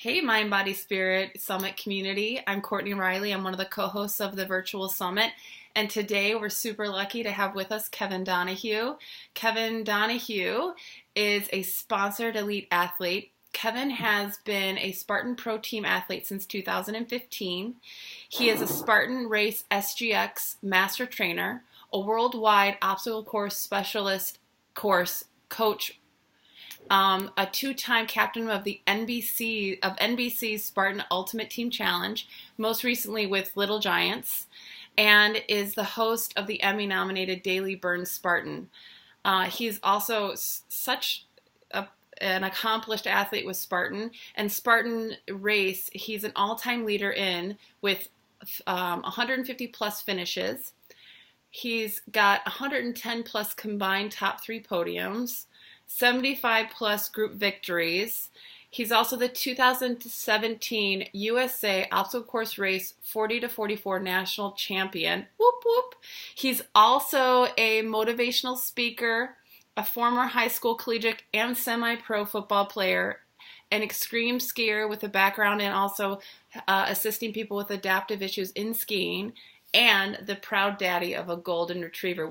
Hey, Mind, Body, Spirit Summit community. I'm Courtney Riley. I'm one of the co hosts of the virtual summit. And today we're super lucky to have with us Kevin Donahue. Kevin Donahue is a sponsored elite athlete. Kevin has been a Spartan Pro Team athlete since 2015. He is a Spartan Race SGX master trainer, a worldwide obstacle course specialist course coach, a two-time captain of the NBC's Spartan Ultimate Team Challenge, most recently with Little Giants, and is the host of the Emmy-nominated Daily Burn Spartan. He's also an accomplished athlete with Spartan and Spartan Race. He's an all-time leader in with 150 plus finishes. He's got 110 plus combined top three podiums, 75 plus group victories. He's also the 2017 USA Obstacle Course Race 40 to 44 national champion. Whoop whoop. He's also a motivational speaker, a former high school collegiate and semi-pro football player, an extreme skier with a background in also assisting people with adaptive issues in skiing, and the proud daddy of a golden retriever,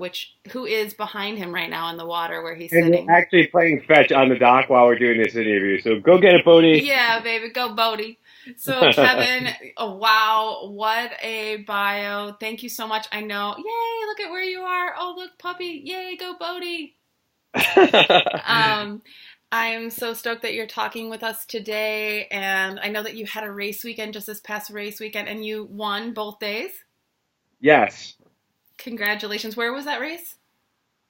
who is behind him right now in the water where he's sitting. We're actually playing fetch on the dock while we're doing this interview. So go get it, Bodie. Yeah, baby, go Bodie. So Kevin, oh, wow, what a bio. Thank you so much. I know. Yay, look at where you are. Oh, look, puppy. Yay, go Bodie. I'm so stoked that you're talking with us today. And I know that you had a race weekend, just this past race weekend, and you won both days. Yes. Congratulations. Where was that race?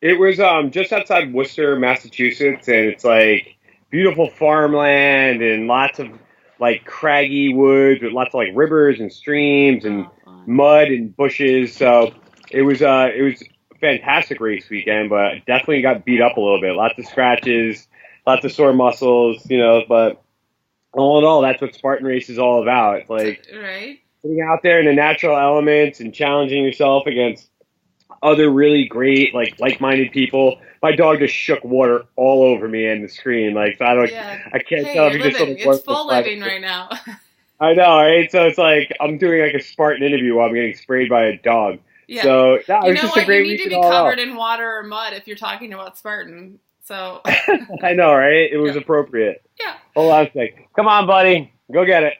It was just outside Worcester, Massachusetts, and it's like beautiful farmland and lots of like craggy woods with lots of like rivers and streams and mud and bushes. So it was a fantastic race weekend, but definitely got beat up a little bit. Lots of scratches, lots of sore muscles, but all in all, that's what Spartan Race is all about. It's like right. Getting out there in the natural elements and challenging yourself against other really great, like-minded people. My dog just shook water all over me in the screen. Like, so I can't tell if you just it's full living right now. I know, right? So it's like I'm doing like a Spartan interview while I'm getting sprayed by a dog. Yeah. So it was just a great weekend. You need to be covered in water or mud if you're talking about Spartan. So I know, right? It was appropriate. Yeah. Hold on a sec. Come on, buddy. Go get it.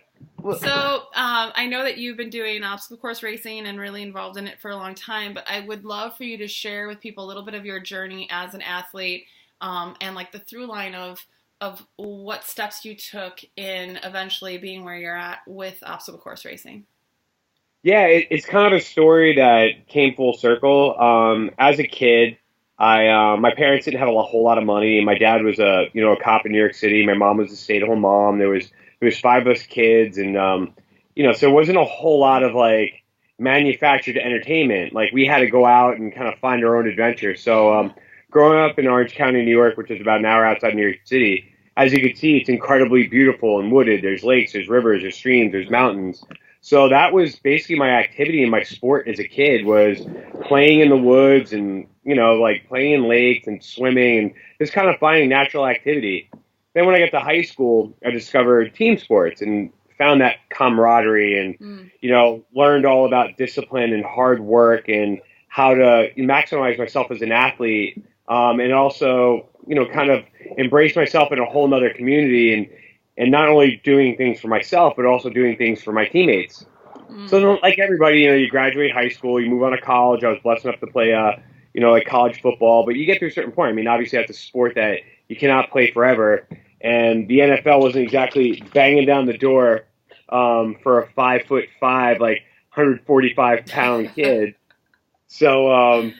So I know that you've been doing obstacle course racing and really involved in it for a long time, but I would love for you to share with people a little bit of your journey as an athlete, and like the through line of what steps you took in eventually being where you're at with obstacle course racing. Yeah, it's kind of a story that came full circle. As a kid, my parents didn't have a whole lot of money. My dad was a cop in New York City. My mom was a stay-at-home mom. There was five of us kids, and so there wasn't a whole lot of like manufactured entertainment. Like we had to go out and kind of find our own adventure. So growing up in Orange County, New York, which is about an hour outside New York City, as you can see, it's incredibly beautiful and wooded. There's lakes, there's rivers, there's streams, there's mountains. So that was basically my activity and my sport as a kid was playing in the woods and, like playing in lakes and swimming and just kind of finding natural activity. Then when I got to high school, I discovered team sports and found that camaraderie and, learned all about discipline and hard work and how to maximize myself as an athlete, and also, kind of embrace myself in a whole nother community and not only doing things for myself, but also doing things for my teammates. So like everybody, you graduate high school, you move on to college. I was blessed enough to play, like college football, but you get to a certain point. I mean, obviously that's a sport that you cannot play forever. And the NFL wasn't exactly banging down the door for a 5'5", like 145-pound kid. So I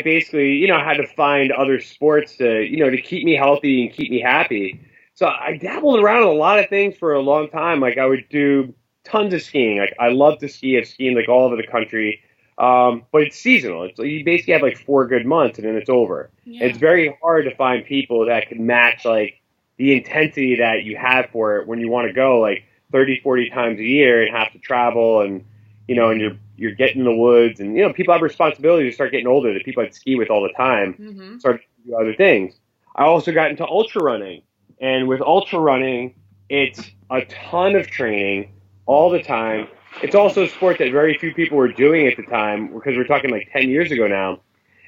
basically, had to find other sports to keep me healthy and keep me happy. So I dabbled around in a lot of things for a long time. Like I would do tons of skiing. Like I love to ski. I've skied like all over the country. But it's seasonal. You basically have like 4 good months and then it's over. Yeah. It's very hard to find people that can match like the intensity that you have for it when you want to go like 30, 40 times a year and have to travel and, and you're getting in the woods and, people have responsibilities to start getting older. The people I'd ski with all the time start to do other things. I also got into ultra running, and with ultra running, It's a ton of training all the time. It's also a sport that very few people were doing at the time because we're talking like 10 years ago now.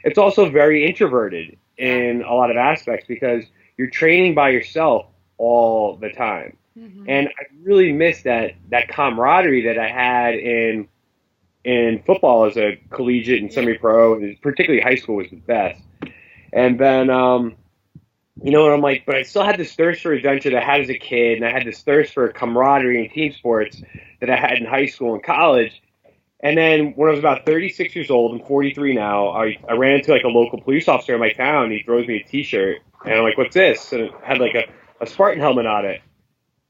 It's also very introverted Yeah. in a lot of aspects because you're training by yourself all the time. Hmm. And I really miss that camaraderie that I had in football as a collegiate and Yeah. semi-pro, and particularly high school was the best. And then and I'm like, but I still had this thirst for adventure that I had as a kid, and I had this thirst for camaraderie and team sports that I had in high school and college. And then when I was about 36 years old, I'm 43 now, I ran into like a local police officer in my town. He throws me a T-shirt, and I'm like, what's this? And it had like a Spartan helmet on it.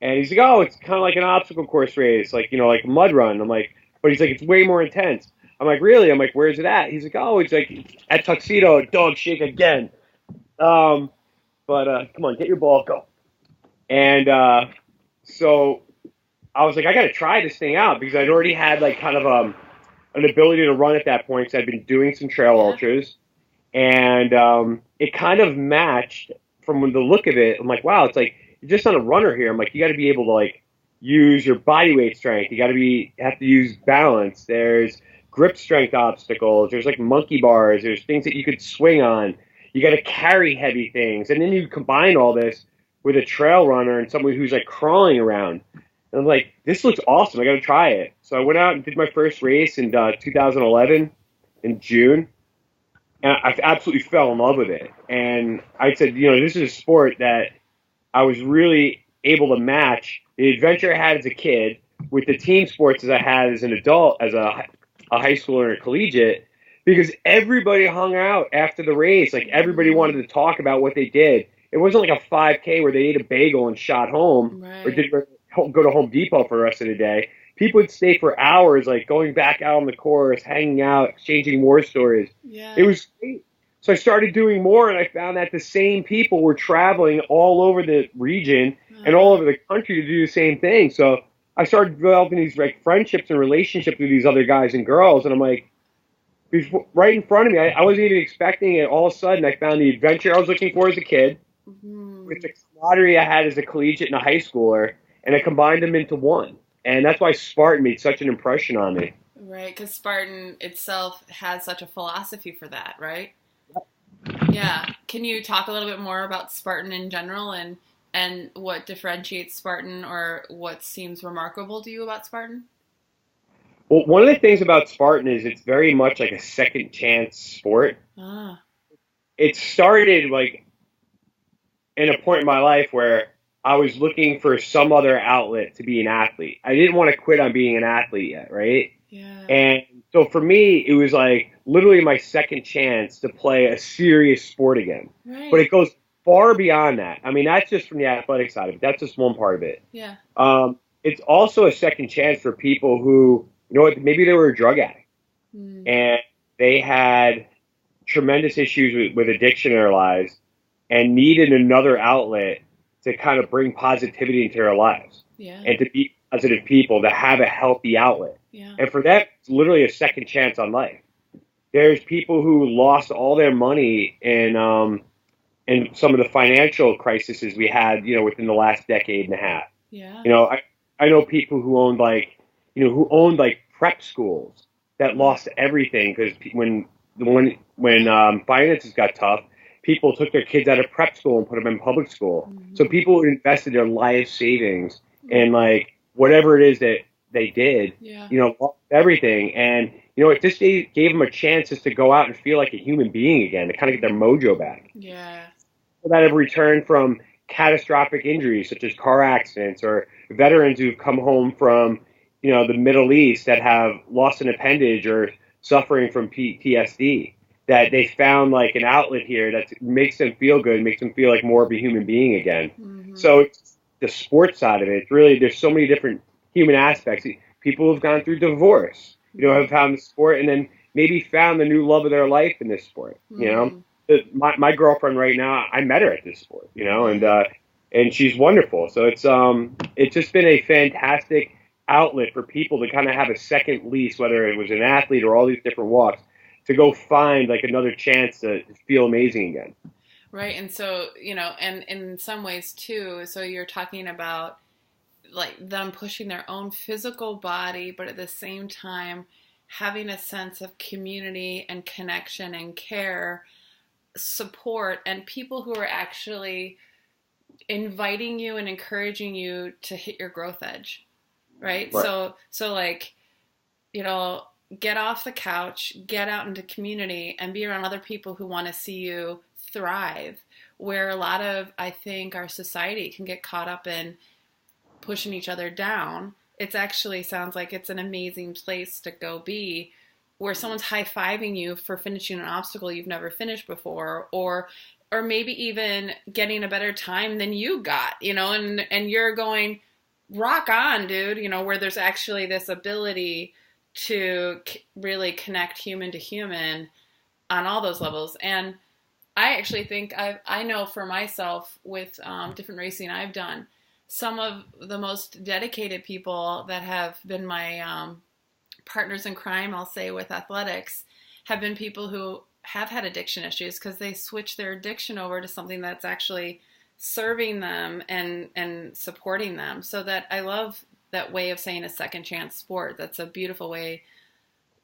And he's like, oh, it's kind of like an obstacle course race, like, like a mud run. I'm like, but he's like, it's way more intense. I'm like, really? I'm like, where's it at? He's like, oh, it's like at Tuxedo, dog shake again. Um, but come on, get your ball, go. And so I was like, I got to try this thing out because I'd already had like kind of an ability to run at that point because I'd been doing some trail Yeah. ultras. And it kind of matched from the look of it. I'm like, wow, it's like you're just not a runner here. I'm like, you got to be able to like use your body weight strength. You got to have to use balance. There's grip strength obstacles. There's like monkey bars. There's things that you could swing on. You got to carry heavy things, and then you combine all this with a trail runner and someone who's like crawling around. And I'm like, this looks awesome. I got to try it. So I went out and did my first race in 2011 in June. And I absolutely fell in love with it. And I said, this is a sport that I was really able to match the adventure I had as a kid with the team sports as I had as an adult, as a high schooler and a collegiate, because everybody hung out after the race. Like everybody wanted to talk about what they did. It wasn't like a 5K where they ate a bagel and shot home or Right. did go to Home Depot for the rest of the day. People would stay for hours, like going back out on the course, hanging out, exchanging war stories. It Yeah. was great. So I started doing more, and I found that the same people were traveling all over the region and all over the country to do the same thing. So I started developing these like friendships and relationships with these other guys and girls, and I'm like, right in front of me, I wasn't even expecting it. All of a sudden, I found the adventure I was looking for as a kid with Mhm. the camaraderie I had as a collegiate and a high schooler, and I combined them into one. And that's why Spartan made such an impression on me. Right, because Spartan itself has such a philosophy for that, right? Yeah. Can you talk a little bit more about Spartan in general and what differentiates Spartan or what seems remarkable to you about Spartan? Well, one of the things about Spartan is it's very much like a second chance sport. Ah. It started like in a point in my life where I was looking for some other outlet to be an athlete. I didn't want to quit on being an athlete yet, right? Yeah. And so for me, it was like literally my second chance to play a serious sport again. But Right. it goes far beyond that. I mean, that's just from the athletic side of it. That's just one part of it. Yeah. It's also a second chance for people who, maybe they were a drug addict Mm. and they had tremendous issues with addiction in their lives and needed another outlet to kind of bring positivity into their lives Yeah. and to be positive people, to have a healthy outlet. Yeah. And for that, it's literally a second chance on life. There's people who lost all their money in some of the financial crises we had, within the last decade and a half. Yeah. I know people who owned like prep schools that lost everything because when finances got tough, people took their kids out of prep school and put them in public school. Mm-hmm. So people invested their life savings in like whatever it is that they did, Yeah. lost everything. And it just gave them a chance just to go out and feel like a human being again, to kind of get their mojo back. Yeah. People that have returned from catastrophic injuries such as car accidents, or veterans who've come home from the Middle East that have lost an appendage or suffering from PTSD, that they found like an outlet here that makes them feel good, makes them feel like more of a human being again. Mm-hmm. So it's the sports side of it. It's really, there's so many different human aspects. People who've gone through divorce, have found the sport and then maybe found the new love of their life in this sport. My girlfriend right now, I met her at this sport, and she's wonderful. So it's just been a fantastic outlet for people to kind of have a second lease, whether it was an athlete or all these different walks, to go find like another chance to feel amazing again. Right. And so, and in some ways too, so you're talking about like them pushing their own physical body, but at the same time having a sense of community and connection and care, support, and people who are actually inviting you and encouraging you to hit your growth edge, right? Right. So like, you know, get off the couch, get out into community, and be around other people who want to see you thrive. Where a lot of, I think, our society can get caught up in pushing each other down. It's actually sounds like it's an amazing place to go be, where someone's high-fiving you for finishing an obstacle you've never finished before, or maybe even getting a better time than you got, you know, and you're going, rock on, dude, you know, where there's actually this ability to really connect human to human on all those levels. And I actually think I know for myself with different racing I've done, some of the most dedicated people that have been my partners in crime, I'll say, with athletics, have been people who have had addiction issues because they switch their addiction over to something that's actually serving them and supporting them. So that I love that way of saying a second chance sport. That's a beautiful way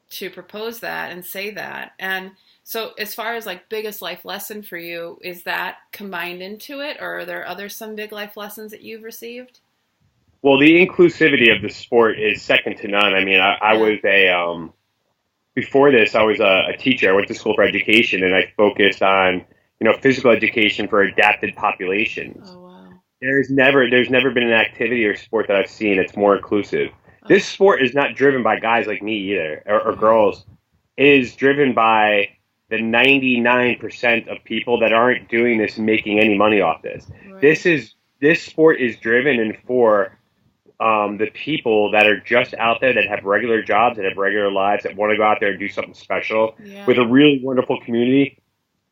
to propose that and say that. And so as far as like biggest life lesson for you, is that combined into it, or are there some big life lessons that you've received? Well, the inclusivity of the sport is second to none. I mean, I Yeah. was before this, I was a teacher. I went to school for education, and I focused on, physical education for adapted populations. Oh, wow. There's never been an activity or sport that I've seen that's more inclusive. Oh, This sport is not driven by guys like me either, or right. girls. It is driven by the 99% of people that aren't doing this and making any money off this. Right. This sport is driven and for the people that are just out there, that have regular jobs, that have regular lives, that want to go out there and do something special Yeah. with a really wonderful community,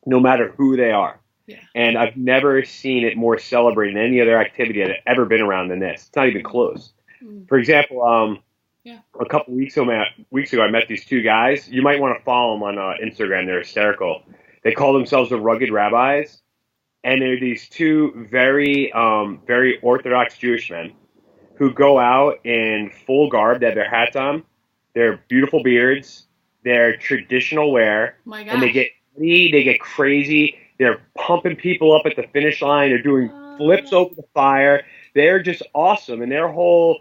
no matter who they are. Yeah. And I've never seen it more celebrated than any other activity that I've ever been around than this. It's not even close. Mm. For example, Yeah. a couple weeks ago, I met these two guys. You might want to follow them on Instagram. They're hysterical. They call themselves the Rugged Rabbis, and they're these two very, very Orthodox Jewish men who go out in full garb. They have their hats on, their beautiful beards, their traditional wear, My and they gosh. get crazy. They're pumping people up at the finish line. They're doing flips over the fire. They're just awesome, and their whole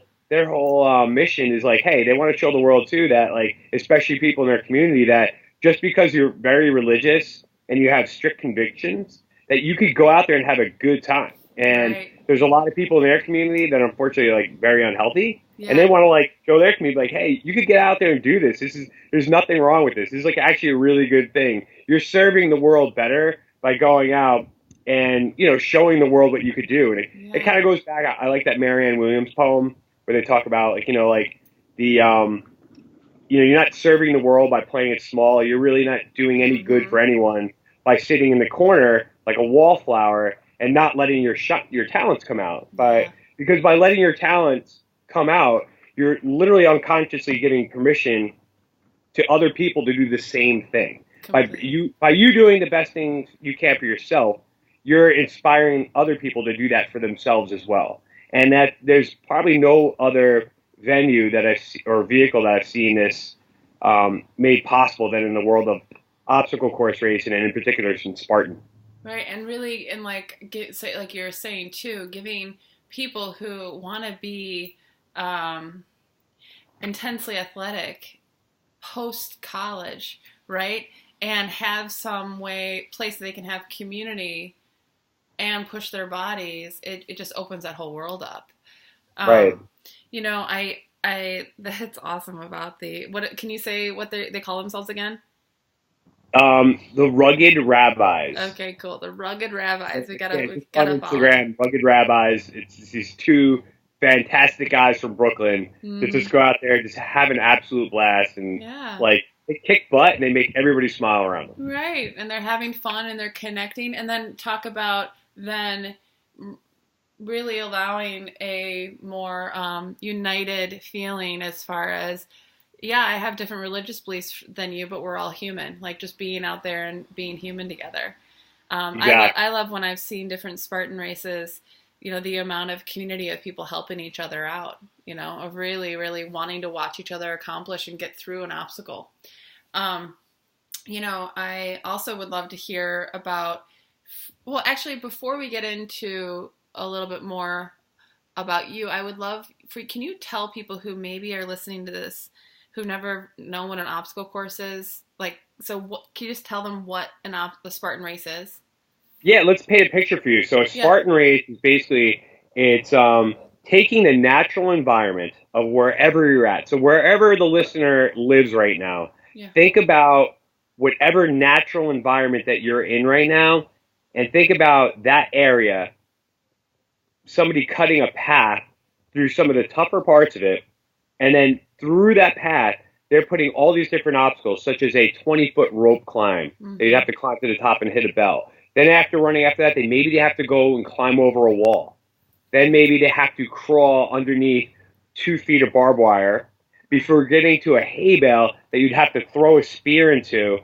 mission is like, hey, they want to show the world too that, like, especially people in their community, that just because you're very religious and you have strict convictions, that you could go out there and have a good time. And Right. there's a lot of people in their community that are unfortunately like very unhealthy, and they Yeah. want to like show their community like, hey, you could get out there and do this. There's nothing wrong with this. This is like actually a really good thing. You're serving the world better by going out and showing the world what you could do. And it Yeah. kind of goes back. I like that Marianne Williams poem where they talk about like the you're not serving the world by playing it small. You're really not doing any good for anyone by sitting in the corner like a wallflower and not letting your talents come out. Yeah. Because by letting your talents come out, you're literally unconsciously giving permission to other people to do the same thing. Completely. By you doing the best things you can for yourself, you're inspiring other people to do that for themselves as well. And that there's probably no other venue that or vehicle that I've seen this made possible than in the world of obstacle course racing, and in particular in Spartan. Right. And really, and say, like you're saying too, giving people who want to be um, intensely athletic post college, right? And have some place that they can have community and push their bodies. It just opens that whole world up. Right. That's awesome about what can you say what they call themselves again? The Rugged Rabbis. Okay, cool. The Rugged Rabbis. Yeah, We've just on gotta follow them. Instagram, Rugged Rabbis. It's these two fantastic guys from Brooklyn that Mm, just go out there and just have an absolute blast, and yeah. like they kick butt and they make everybody smile around them. Right. And they're having fun and they're connecting. And then talk about then really allowing a more united feeling as far as, yeah, I have different religious beliefs than you, but we're all human. Like just being out there and being human together. Exactly. I love when I've seen different Spartan races, the amount of community of people helping each other out, of really, really wanting to watch each other accomplish and get through an obstacle. I also would love to hear about, well, actually, before we get into a little bit more about you, I would love can you tell people who maybe are listening to this who've never known what an obstacle course is? Can you just tell them what the Spartan race is? Yeah, let's paint a picture for you. So a Spartan race is basically, it's taking the natural environment of wherever you're at. So wherever the listener lives right now, think about whatever natural environment that you're in right now, and think about that area, somebody cutting a path through some of the tougher parts of it, and then through that path, they're putting all these different obstacles, such as a 20-foot rope climb. Mm-hmm. They'd have to climb to the top and hit a bell. Then after that, they have to go and climb over a wall. Then maybe they have to crawl underneath 2 feet of barbed wire before getting to a hay bale that you'd have to throw a spear into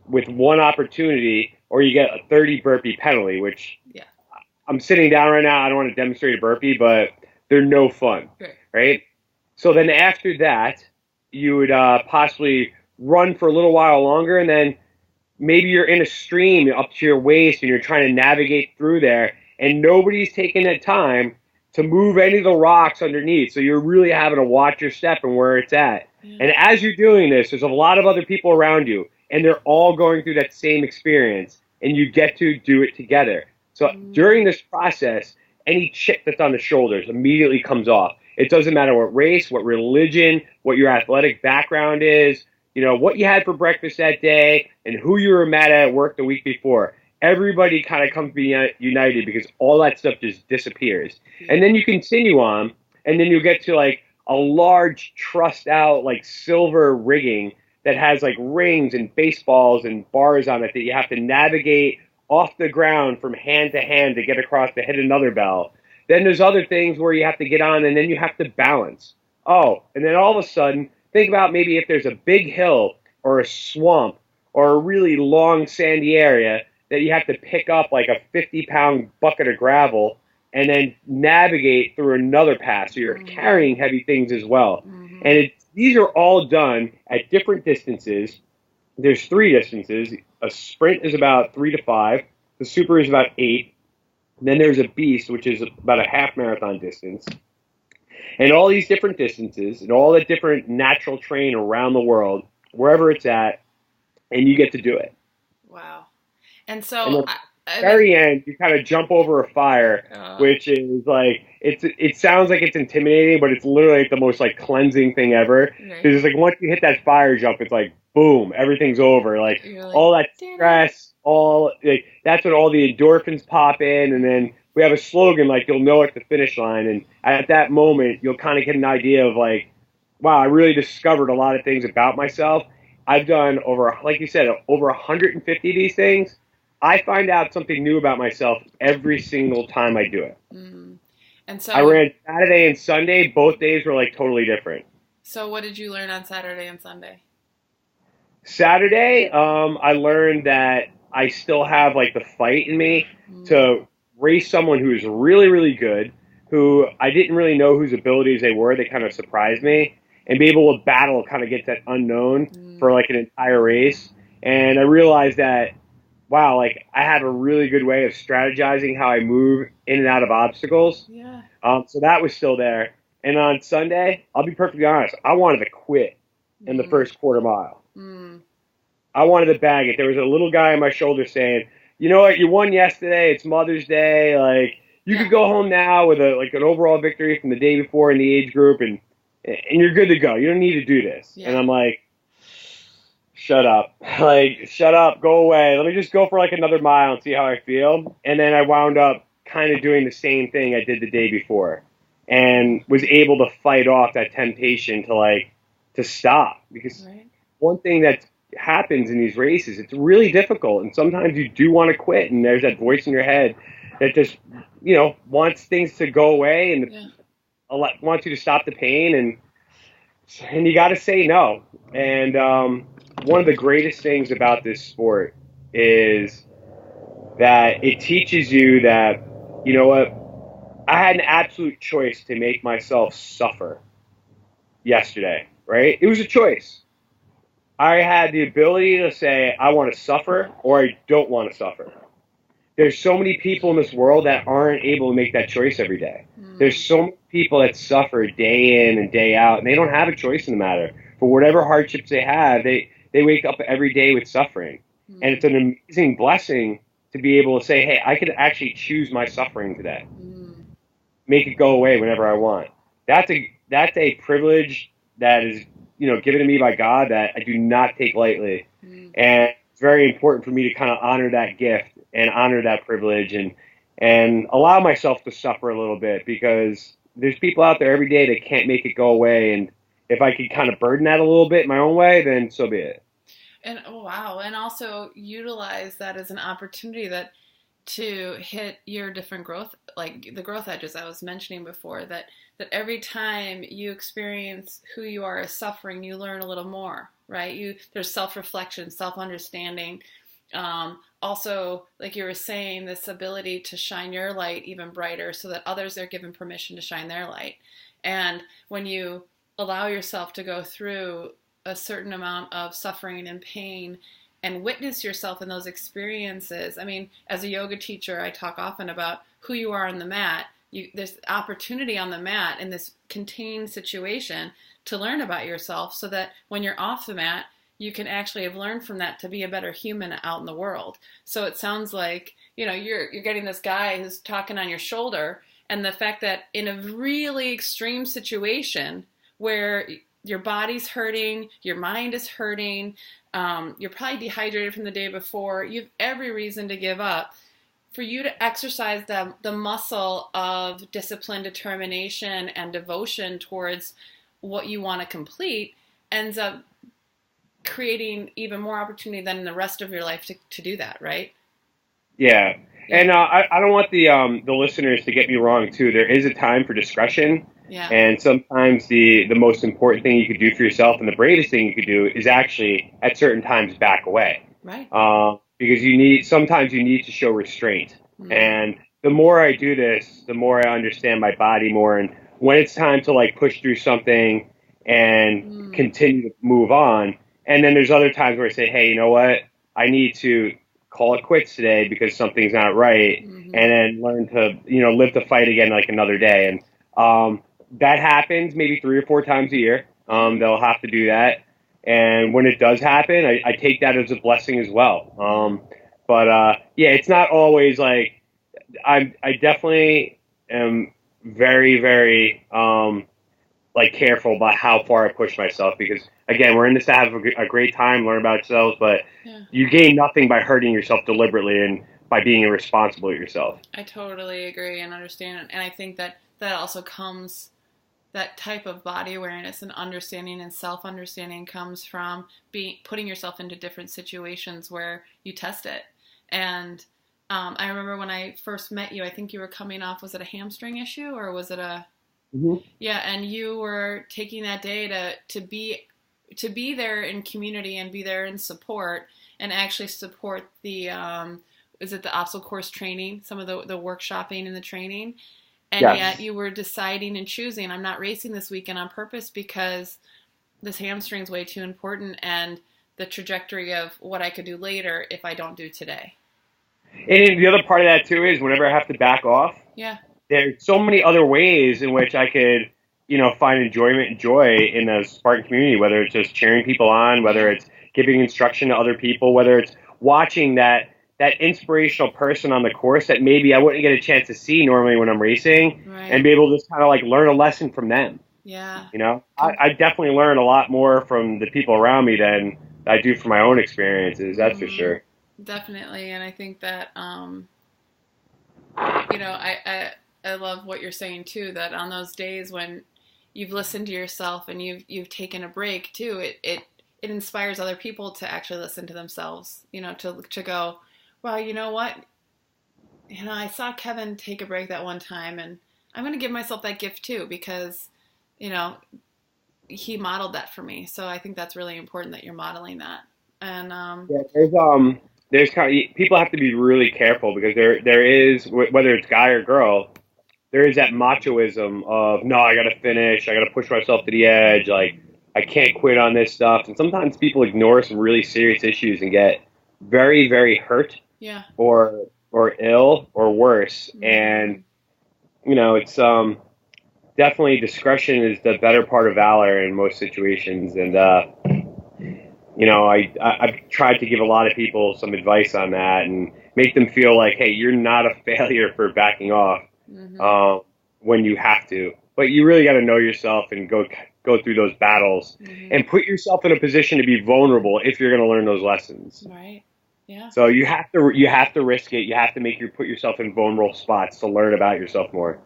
with one opportunity, or you get a 30 burpee penalty, which I'm sitting down right now. I don't want to demonstrate a burpee, but they're no fun, right? So then after that, you would possibly run for a little while longer, and then maybe you're in a stream up to your waist and you're trying to navigate through there, and nobody's taking that time to move any of the rocks underneath. So you're really having to watch your step and where it's at. And as you're doing this, there's a lot of other people around you, and they're all going through that same experience, and you get to do it together. So during this process, any chip that's on the shoulders immediately comes off. It doesn't matter what race, what religion, what your athletic background is, what you had for breakfast that day, and who you were mad at work the week before. Everybody kind of comes to be united because all that stuff just disappears. And then you continue on, and then you get to a large trussed out silver rigging that has rings and baseballs and bars on it that you have to navigate off the ground from hand to hand to get across to hit another bell. Then there's other things where you have to get on, and then you have to balance. Oh, and then all of a sudden, think about maybe if there's a big hill or a swamp or a really long sandy area that you have to pick up a 50-pound bucket of gravel and then navigate through another pass. So you're carrying heavy things as well. Mm-hmm. And these are all done at different distances. There's 3 distances. A sprint is about 3 to 5. The super is about 8. And then there's a beast, which is about a half marathon distance. And all these different distances and all the different natural terrain around the world, wherever it's at, and you get to do it. Wow. And so at the very end, you kind of jump over a fire, which is it sounds like it's intimidating, but it's literally the most cleansing thing ever. Because it's once you hit that fire jump, it's boom, everything's over. All that stress, that's when all the endorphins pop in, and then we have a slogan you'll know at the finish line, and at that moment you'll kind of get an idea of wow, I really discovered a lot of things about myself. I've done over 150 of these things. I find out something new about myself every single time I do it. Mm. And so I ran Saturday and Sunday. Both days were totally different. So what did you learn on Saturday and Sunday? Saturday, I learned that I still have the fight in me to race someone who is really, really good, who I didn't really know whose abilities they were. They kind of surprised me, and be able to battle kind of get that unknown for an entire race. And I realized that, wow, I have a really good way of strategizing how I move in and out of obstacles. Yeah. So that was still there. And on Sunday, I'll be perfectly honest, I wanted to quit in the first quarter mile. I wanted to bag it. There was a little guy on my shoulder saying, you know what, you won yesterday, it's Mother's Day, you could go home now with an overall victory from the day before in the age group, and you're good to go. You don't need to do this. Yeah. And I'm shut up. Shut up, go away. Let me just go for another mile and see how I feel. And then I wound up kind of doing the same thing I did the day before, and was able to fight off that temptation to stop. Because one thing that happens in these races, it's really difficult, and sometimes you do want to quit, and there's that voice in your head that just wants things to go away and wants you to stop the pain, and you got to say no. And one of the greatest things about this sport is that it teaches you that, you know what, I had an absolute choice to make myself suffer yesterday, right? It was a choice. I had the ability to say, I want to suffer or I don't want to suffer. There's so many people in this world that aren't able to make that choice every day. There's Mm, so many people that suffer day in and day out, and they don't have a choice in the matter. For whatever hardships they have, they wake up every day with suffering. And it's mm, an amazing blessing to be able to say, hey, I could actually choose my suffering today, mm, make it go away whenever I want. That's a privilege that is, given to me by God that I do not take lightly. mm. And it's very important for me to kind of honor that gift and honor that privilege and allow myself to suffer a little bit because there's people out there every day that can't make it go away. And if I could kind of burden that a little bit my own way, then so be it. And oh, wow, and also utilize that as an opportunity that to hit your different growth, like the growth edges I was mentioning before, that every time you experience who you are as suffering, you learn a little more, right? There's self-reflection, self-understanding. Also, like you were saying, this ability to shine your light even brighter so that others are given permission to shine their light. And when you allow yourself to go through a certain amount of suffering and pain and witness yourself in those experiences. I mean, as a yoga teacher, I talk often about who you are on the mat. There's opportunity on the mat in this contained situation to learn about yourself so that when you're off the mat, you can actually have learned from that to be a better human out in the world. So it sounds like, you're getting this guy who's talking on your shoulder, and the fact that in a really extreme situation where your body's hurting, your mind is hurting, you're probably dehydrated from the day before, you have every reason to give up. For you to exercise the muscle of discipline, determination, and devotion towards what you want to complete ends up creating even more opportunity than in the rest of your life to do that, right? Yeah. Yeah, And I don't want the listeners to get me wrong too. There is a time for discretion, yeah, and sometimes the most important thing you could do for yourself and the bravest thing you could do is actually at certain times back away, right. because sometimes you need to show restraint. Mm, And the more I do this, the more I understand my body more. And when it's time to like push through something and mm, continue to move on, and then there's other times where I say, hey, you know what? I need to call it quits today because something's not right, mm-hmm, and then learn to live the fight again like another day. And that happens maybe 3 or 4 times a year. yeah. They'll have to do that, and when it does happen, I take that as a blessing as well. Mm, But yeah, it's not always like I definitely am very very like careful about how far I push myself because again, we're in this to have a great time, learn about ourselves, but yeah. you gain nothing by hurting yourself deliberately and by being irresponsible with yourself. I totally agree and understand. And I think that also comes, that type of body awareness and understanding and self understanding comes from putting yourself into different situations where you test it. And I remember when I first met you, I think you were coming off, was it a hamstring issue or was it a, Mm-hmm. yeah, and you were taking that day to be there in community and be there in support and actually support the is it the obstacle course training, some of the workshopping and the training, and yet Yes. you were deciding and choosing, I'm not racing this weekend on purpose because this hamstring's way too important and the trajectory of what I could do later if I don't do today. And the other part of that too is whenever I have to back off, Yeah. there's so many other ways in which I could, find enjoyment and joy in the Spartan community, whether it's just cheering people on, whether Yeah. it's giving instruction to other people, whether it's watching that inspirational person on the course that maybe I wouldn't get a chance to see normally when I'm racing and Right. be able to just kind of like learn a lesson from them. Yeah. I definitely learn a lot more from the people around me than I do from my own experiences. That's for Mm-hmm. sure. Definitely, and I think that I love what you're saying too. That on those days when you've listened to yourself and you've taken a break too, it inspires other people to actually listen to themselves. To go, well, you know what? I saw Kevin take a break that one time, and I'm going to give myself that gift too because you know he modeled that for me. So I think that's really important that you're modeling that. And Yeah, there's kind of people have to be really careful because there is whether it's guy or girl, there is that machoism of, no, I got to finish. I got to push myself to the edge. Like, I can't quit on this stuff. And sometimes people ignore some really serious issues and get very, very hurt Yeah. or ill or worse. Mm-hmm. And, it's definitely discretion is the better part of valor in most situations. And, I've tried to give a lot of people some advice on that and make them feel like, hey, you're not a failure for backing off when you have to. But you really got to know yourself and go through those battles and put yourself in a position to be vulnerable if you're going to learn those lessons. Right. Yeah. So you have to risk it. You have to put yourself in vulnerable spots to learn about yourself more.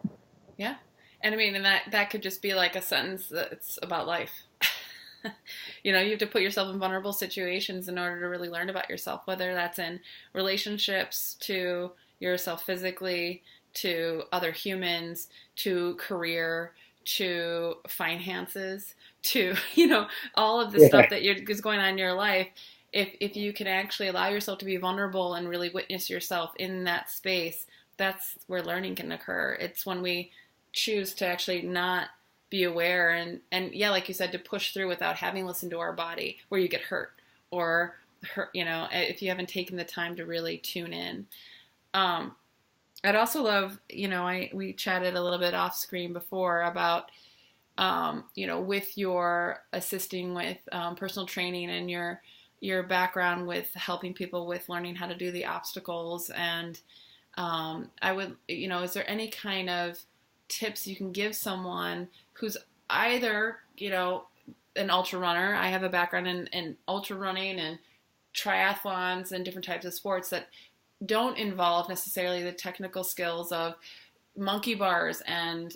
Yeah. And I mean, and that could just be like a sentence that's about life. You have to put yourself in vulnerable situations in order to really learn about yourself, whether that's in relationships, to yourself physically, to other humans, to career, to finances, to, all of the stuff that is going on in your life. If you can actually allow yourself to be vulnerable and really witness yourself in that space, that's where learning can occur. It's when we choose to actually not be aware and yeah, like you said, to push through without having listened to our body, where you get hurt or if you haven't taken the time to really tune in. I'd also love, we chatted a little bit off screen before about, with your assisting with personal training and your background with helping people with learning how to do the obstacles. And I would, is there any kind of tips you can give someone who's either, an ultra runner? I have a background in ultra running and triathlons and different types of sports that don't involve necessarily the technical skills of monkey bars and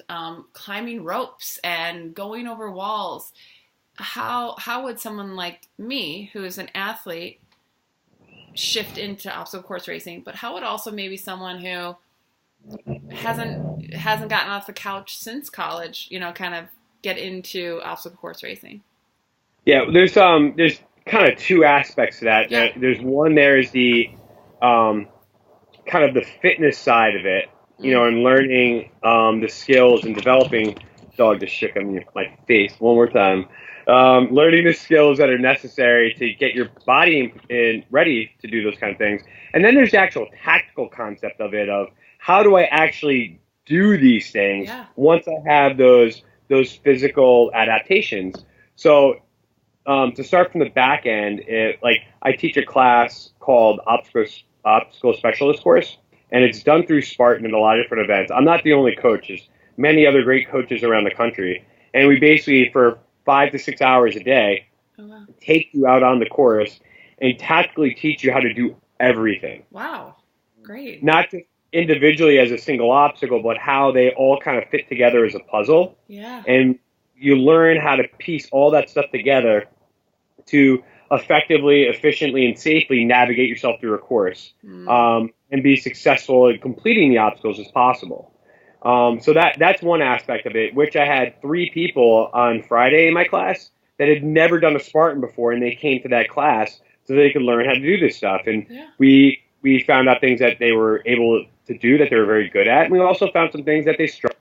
climbing ropes and going over walls. How would someone like me, who is an athlete, shift into obstacle course racing? But how would also maybe someone who hasn't gotten off the couch since college, kind of get into obstacle course racing? Yeah, there's kind of two aspects to that. Yeah. There's one, there is the kind of the fitness side of it, and learning the skills and developing. Dog just shook on my face one more time. Learning the skills that are necessary to get your body in ready to do those kind of things. And then there's the actual tactical concept of it, of how do I actually do these things once I have those physical adaptations. So to start from the back end, I teach a class called Obstacle Specialist course, and it's done through Spartan at a lot of different events. I'm not the only coach. There's many other great coaches around the country. And we basically, for 5 to 6 hours a day, take you out on the course and tactically teach you how to do everything. Wow. Great. Not just individually as a single obstacle, but how they all kind of fit together as a puzzle. Yeah. And you learn how to piece all that stuff together to effectively, efficiently, and safely navigate yourself through a course and be successful in completing the obstacles as possible. So that's one aspect of it, which I had 3 people on Friday in my class that had never done a Spartan before, and they came to that class so they could learn how to do this stuff. And we found out things that they were able to do that they were very good at, and we also found some things that they struggled